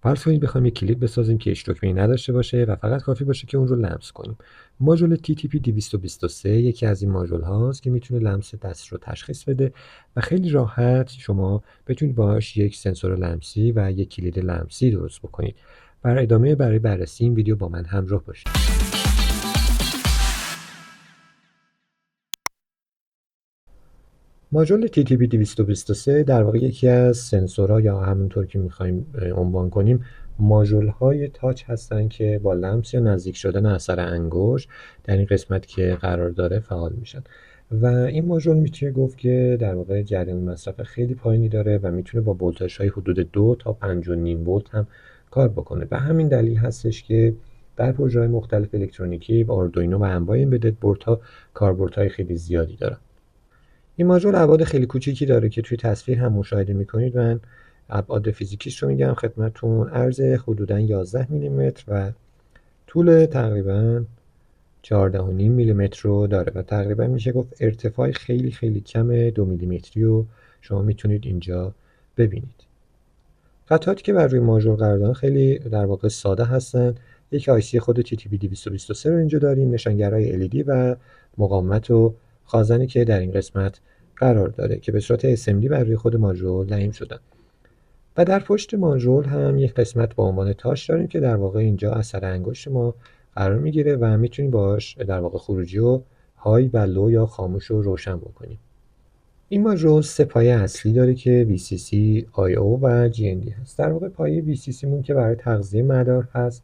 فرض کنید بخوایم یک کلید بسازیم که هیچ دکمه‌ای نداشته باشه و فقط کافی باشه که اون رو لمس کنیم. ماژول TTP 223 یکی از این ماژول هاست که میتونه لمس دست رو تشخیص بده و خیلی راحت شما بتونید باهاش یک سنسور لمسی و یک کلید لمسی درست بکنید. برای بررسی این ویدیو با من همراه باشید. ماژول TTP 223 در واقع یکی از سنسورها یا همونطور که می‌خوایم عنوان کنیم ماژول‌های تاچ هستن که با لمس یا نزدیک شدن اثر انگشت در این قسمت که قرار داره فعال میشن و این ماژول میشه گفت که در واقع جریان مصرف خیلی پایینی داره و میتونه با ولتاژهای حدود 2 تا 5.5 ولت هم کار بکنه. به همین دلیل هستش که در پروژه‌های مختلف الکترونیکی و آردوینو و انواع ایمبدد بوردها کاربردهای خیلی زیادی داره. این ماژول ابعاد خیلی کوچیکی داره که توی تصویر هم مشاهده می‌کنید. من ابعاد فیزیکیش رو میگم خدمتتون. عرض حدوداً 11 میلیمتر و طول تقریباً 14.5 میلیمتر رو داره و تقریباً میشه گفت ارتفاع خیلی خیلی کم 2 میلیمتری رو شما میتونید اینجا ببینید. قطعاتی که بر روی ماژول قرار دارن خیلی در واقع ساده هستن. یک آیسی خود TTP 223 رو اینجا داریم، نشانگرهای LED و مقاومت و خازنی که در این قسمت قرار داره که به صورت SMD بر روی خود ماژول لحیم شدن. و در پشت ماژول هم یک قسمت با عنوان تاچ داریم که در واقع اینجا اثر انگشت ما قرار میگیره و میتونیم باهاش در واقع خروجی و های و لو یا خاموش رو روشن بکنیم. این ماژول 3 پایه اصلی داره که VCC، I/O و GND هست. در واقع پایه VCC مون که برای تغذیه مدار هست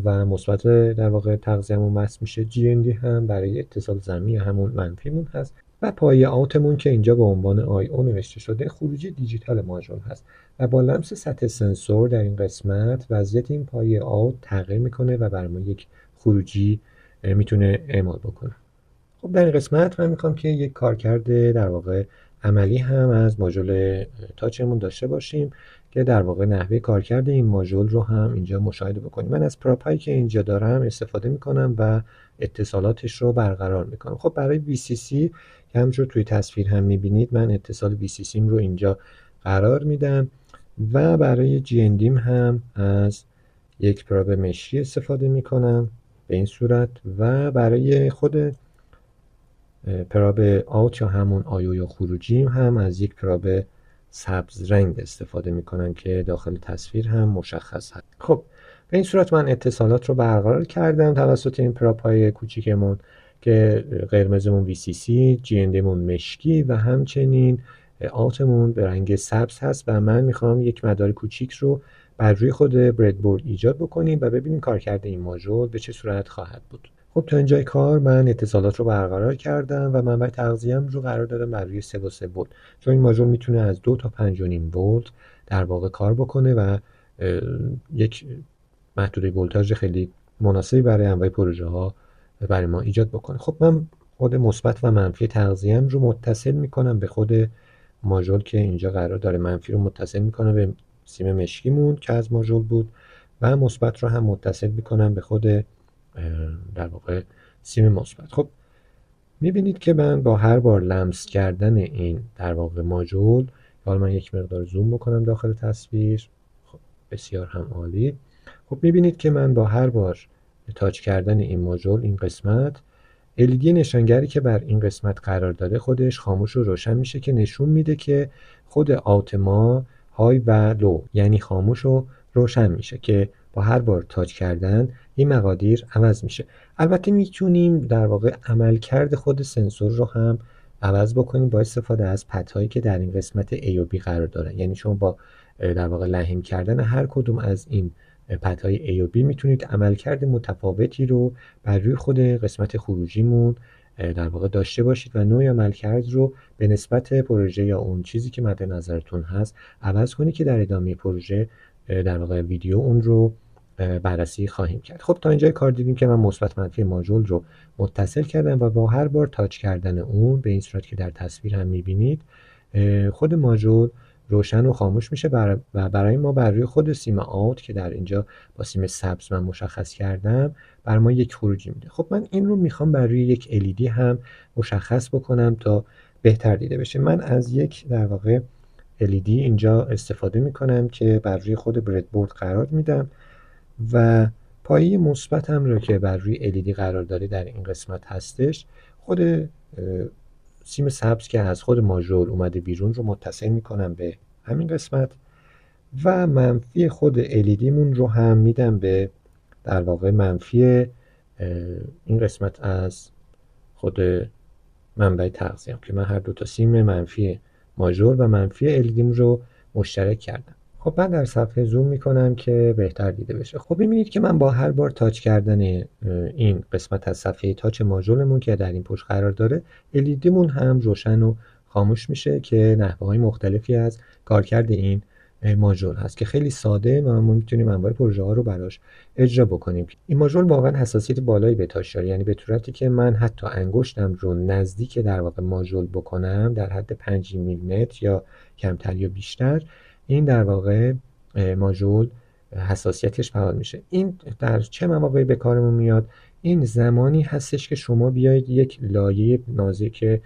و مثبت در واقع تغذیه‌مون وصل میشه، GND هم برای اتصال زمینی همون منفیمون هست و پایه آوتمون که اینجا به عنوان I/O نوشته شده خروجی دیجیتال ماژول هست و با لمس سطح سنسور در این قسمت وضعیت این پایه آوت تغییر میکنه و بر ما یک خروجی میتونه اعمال بکنه. خب در این قسمت من میخوام که یک کارکرد در واقع عملی هم از ماژول تاچمون داشته باشیم که در واقع نحوه کارکرد این ماژول رو هم اینجا مشاهده بکنیم. من از پراپایی که اینجا دارم استفاده میکنم و اتصالاتش رو برقرار میکنم. خب برای VCC که همونجور توی تصویر هم میبینید من اتصال VCC رو اینجا قرار میدم و برای GND هم از یک پراب مشی استفاده میکنم به این صورت و برای خود پراب آوت یا همون آیو یا خروجیم هم از یک پراب سبز رنگ استفاده میکنم که داخل تصویر هم مشخص هست. خب به این صورت من اتصالات رو برقرار کردم توسط این پراب های کوچیکمون که قرمزمون VCC، GNDمون مشکی و همچنین آوتمون به رنگ سبز هست و من میخوام یک مدار کوچیک رو بر روی خود بردبورد ایجاد بکنیم و ببینیم کارکرد این ماژول به چه صورت خواهد بود. خب تا اینجای کار من اتصالات رو برقرار کردم و منبع تغذیه‌ام رو قرار دادم بر روی 3.3 ولت، چون این ماژول میتونه از 2 تا 5.5 ولت در واقع کار بکنه و یک محدوده ولتاژ خیلی مناسبی برای انواع پروژه ها برای ما ایجاد بکنه. خب من خود مثبت و منفی تغذیه‌ام رو متصل میکنم به خود ماژول که اینجا قرار داره. منفی رو متصل میکنم به سیم مشکیمون که از ماژول بود و مثبت رو هم متصل میکنم به خود در واقع سیم مثبت. خب میبینید که من با هر بار لمس کردن این در واقع ماژول، حالا من یک مقدار زوم بکنم داخل تصویر، خب بسیار هم عالی. خب میبینید که من با هر بار تاچ کردن این ماژول این قسمت LED نشانگری که بر این قسمت قرار داره خودش خاموش و روشن میشه که نشون میده که خود آوت ما های و لو یعنی خاموش و روشن میشه که با هر بار تاچ کردن این مقادیر عوض میشه. البته میتونیم در واقع عملکرد خود سنسور رو هم عوض بکنیم با استفاده از پدهایی که در این قسمت A و B قرار دارن. یعنی شما با در واقع لحیم کردن هر کدوم از این پدهای A و B میتونید عملکرد متفاوتی رو بر روی خود قسمت خروجیمون در واقع داشته باشید و نوع عملکرد رو به نسبت پروژه یا اون چیزی که مد نظرتون هست عوض کنید که در ادامه پروژه در واقع ویدیو اون رو بررسی خواهیم کرد. خب تا اینجای کار دیدیم که من مثبت منفی ماژول رو متصل کردم و با هر بار تاچ کردن اون به این صورت که در تصویر هم میبینید خود ماژول روشن و خاموش میشه و برای ما بر روی خود سیم آوت که در اینجا با سیم سبز من مشخص کردم بر ما یک خروجی میده. خب من این رو میخوام بر روی یک LED هم مشخص بکنم تا بهتر دیده بشه. من از یک در واقع LED اینجا استفاده میکنم که بر روی خود بردبورد قرار میدم و پایه مثبتم رو که بر روی LED قرار داره در این قسمت هستش، خود سیم سبز که از خود ماژول اومده بیرون رو متصل میکنم به همین قسمت و منفی خود LED مون رو هم میدم به در واقع منفی این قسمت از خود منبع تغذیه‌ام که من هر دو تا سیم منفی ماژول و منفی LED رو مشترک کردم. خب من در صفحه زوم میکنم که بهتر دیده بشه. خب ببینید که من با هر بار تاچ کردن این قسمت از صفحه تاچ ماژولمون که در این پشت قرار داره، LED مون هم روشن و خاموش میشه که نحوه‌های مختلفی از کارکرد این ماژول هست که خیلی ساده و ما میتونیم انواع پروژه ها رو براش اجرا بکنیم. این ماژول واقعا حساسیت بالایی به تاچ داره، یعنی به صورتی که من حتی انگشتم رو نزدیک در واقع ماژول بکنم در حد 5 میلیمتر یا کمتر یا بیشتر، این در واقع ماژول حساسیتش فعال میشه. این در چه مواقعی به کارمون میاد؟ این زمانی هستش که شما بیایید یک لایه نازک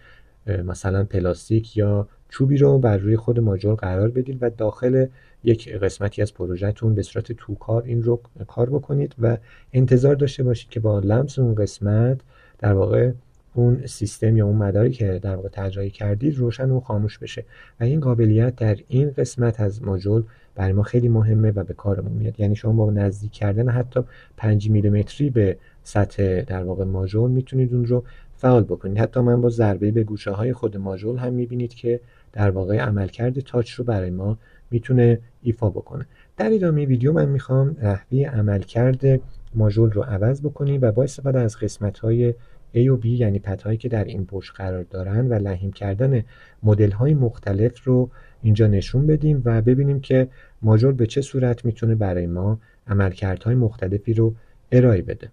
مثلا پلاستیک یا چوبی رو بر روی خود ماژول قرار بدید و داخل یک قسمتی از پروژهتون به صورت توکار این رو کار بکنید و انتظار داشته باشید که با لمس اون قسمت در واقع اون سیستم یا اون مداری که در واقع طراحی کردید روشن و خاموش بشه و این قابلیت در این قسمت از ماژول برای ما خیلی مهمه و به کارمون میاد. یعنی شما با نزدیک کردن حتی 5 میلیمتری به سطح در واقع ماژول میتونید اون رو فعال بکنید. حتی من با ضربه به گوشه های خود ماژول هم میبینید که در واقع عملکرد تاچ رو برای ما میتونه ایفا بکنه. در ادامه ویدیو من میخوام نحوه عملکرد ماژول رو عوض بکنیم و با استفاده از قسمت‌های A و B یعنی پدهایی که در این پشت قرار دارن و لحیم کردن مدل‌های مختلف رو اینجا نشون بدیم و ببینیم که ماژول به چه صورت میتونه برای ما عملکردهای مختلفی رو ارائه بده.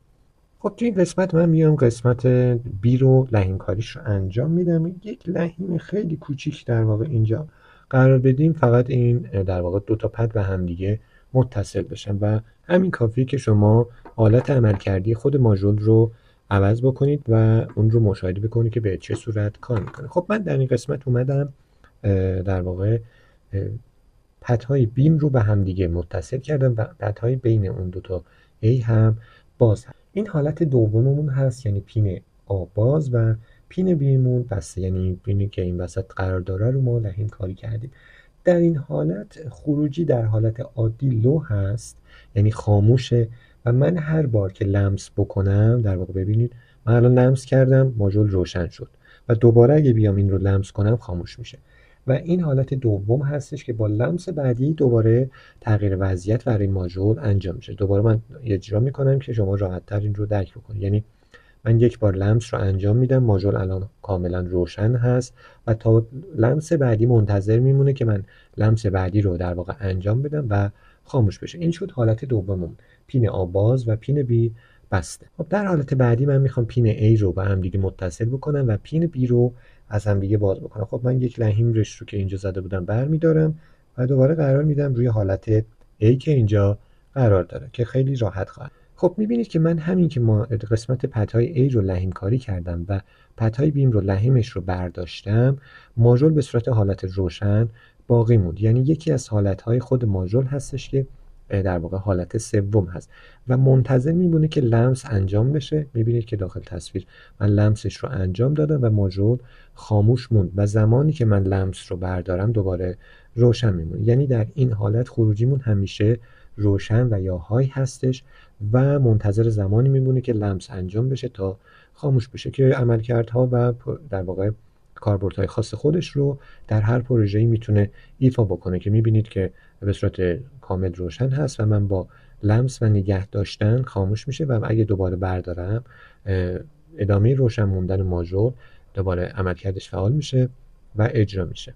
خب توی این قسمت من میام قسمت B رو لحیم کاریش رو انجام میدم. یک لحیم خیلی کوچیک در واقع اینجا قرار بدیم، فقط این در واقع دو تا پد به هم دیگه متصل بشن و همین کافیه که شما حالت عملکردی خود ماژول رو عوض بکنید و اون رو مشاهده بکنید که به چه صورت کار میکنه. خب من در این قسمت اومدم در واقع پدهای بیم رو به هم دیگه متصل کردم و پدهای بین اون دو تا A هم باز هست. این حالت دوممون هست، یعنی پین آ باز و پین بیمون بسته، یعنی پینی که این وسط قرار داره رو ما لحیم کاری کردیم. در این حالت خروجی در حالت عادی لو هست، یعنی خاموشه و من هر بار که لمس بکنم در واقع ببینید من الان لمس کردم ماژول روشن شد و دوباره اگه بیام این رو لمس کنم خاموش میشه و این حالت دوم هستش که با لمس بعدی دوباره تغییر وضعیت برای ماژول انجام میشه. دوباره من اجرا میکنم که شما راحت تر این رو درک بکنید. یعنی من یک بار لمس رو انجام میدم، ماژول الان کاملا روشن هست و تا لمس بعدی منتظر میمونه که من لمس بعدی رو در واقع انجام بدم و خاموش بشه. این شد حالت دوممون، پین آ باز و پین بی بسته. خب در حالت بعدی من میخوام پین A رو به هم دیگه متصل بکنم و پین B رو از هم دیگه باز بکنم. خب من یک لحیم رش رو که اینجا زده بودم برمیدارم و دوباره قرار میدم روی حالت A که اینجا قرار داره که خیلی راحت خواهد. خب میبینید که من همین که ما قسمت پدهای A رو لحیم کاری کردم و پدهای بیم رو لحیمش رو برداشتم، ماژول به صورت حالت روشن باقی موند. یعنی یکی از حالتهای خود ماژول هستش که در واقع حالت سوم هست و منتظر میمونه که لمس انجام بشه. میبینید که داخل تصویر من لمسش رو انجام دادم و ماژول خاموش موند و زمانی که من لمس رو بردارم دوباره روشن میمونه. یعنی در این حالت خروجیمون همیشه روشن و یا های هستش و منتظر زمانی میمونه که لمس انجام بشه تا خاموش بشه که عملکردها و در واقع کاربردهای خاص خودش رو در هر پروژه‌ای میتونه ایفا بکنه که میبینید که به صورت کامل روشن هست و من با لمس و نگه داشتن خاموش میشه و اگه دوباره بردارم ادامه روشن موندن ماژول دوباره عملکردش فعال میشه و اجرا میشه.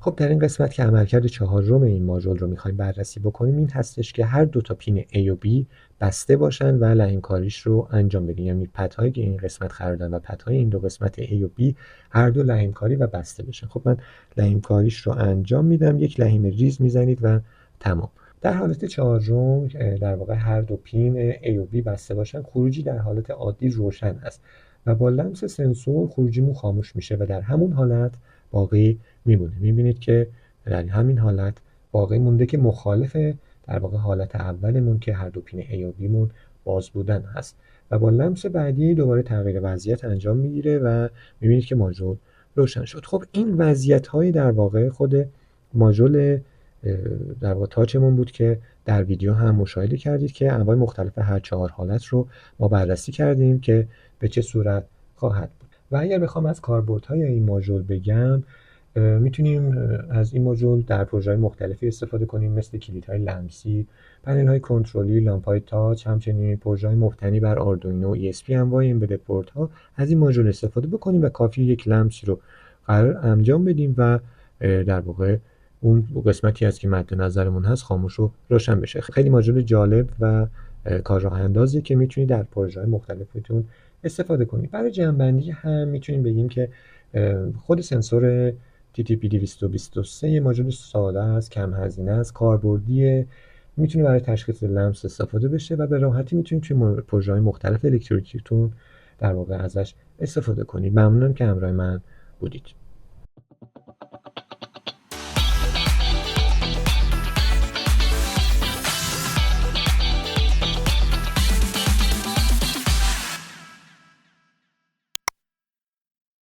خب در این قسمت که عملکرد چهارم این ماژول رو میخوایم بررسی بکنیم این هستش که هر دو تا پین A و B بسته باشن و لحیم کاریش رو انجام بدیم. یعنی پدهایی که این قسمت قرار دارن و پدهای این دو قسمت A و B هر دو لحیم کاری و بسته بشن. خب من لحیم کاریش رو انجام میدم، یک لحیم ریز میزنید و تمام. در حالت چهارم در واقع هر دو پین A و B بسته باشن، خروجی در حالت عادی روشن است و با لمس سنسور خروجیمون خاموش میشه و در همون حالت باقی میمونه. میبینید که در همین حالت باقی مونده که مخالف در واقع حالت اولمون که هر دو پین A و B مون باز بودن هست و با لمس بعدی دوباره تغییر وضعیت انجام میگیره و میبینید که ماژول روشن شد. خب این وضعیت های در واقع خود ماژول در واقع تاچمون بود که در ویدیو هم مشاهده کردید که انواع مختلف هر 4 حالت رو ما بررسی کردیم که به چه صورت خواهد بود. و اگر بخوام از کاربردهای این ماژول بگم، میتونیم از این ماژول در پروژه‌های مختلفی استفاده کنیم مثل کلیدهای لمسی، پنل‌های کنترلی، لامپ‌های تاچ، همچنین پروژه‌های مبتنی بر آردوینو، ESP، انواع امبدد بوردها از این ماژول استفاده بکنیم و کافی یک لمسی رو قرار انجام بدیم و در واقع اون قسمتی هست که مد نظرمون هست خاموش و روشن بشه. خیلی ماژول جالب و کار راه اندازی که میتونید در پروژه‌های مختلفتون استفاده کنید. برای جمع‌بندی هم میتونیم بگیم که خود سنسور TTP223 یه ماژول ساده است، کم هزینه است، کاربردیه، میتونه برای تشخیص لمس استفاده بشه و به راحتی میتونید توی پروژه‌های مختلف الکتریکیتون در واقع ازش استفاده کنید. ممنونم که همراه من بودید.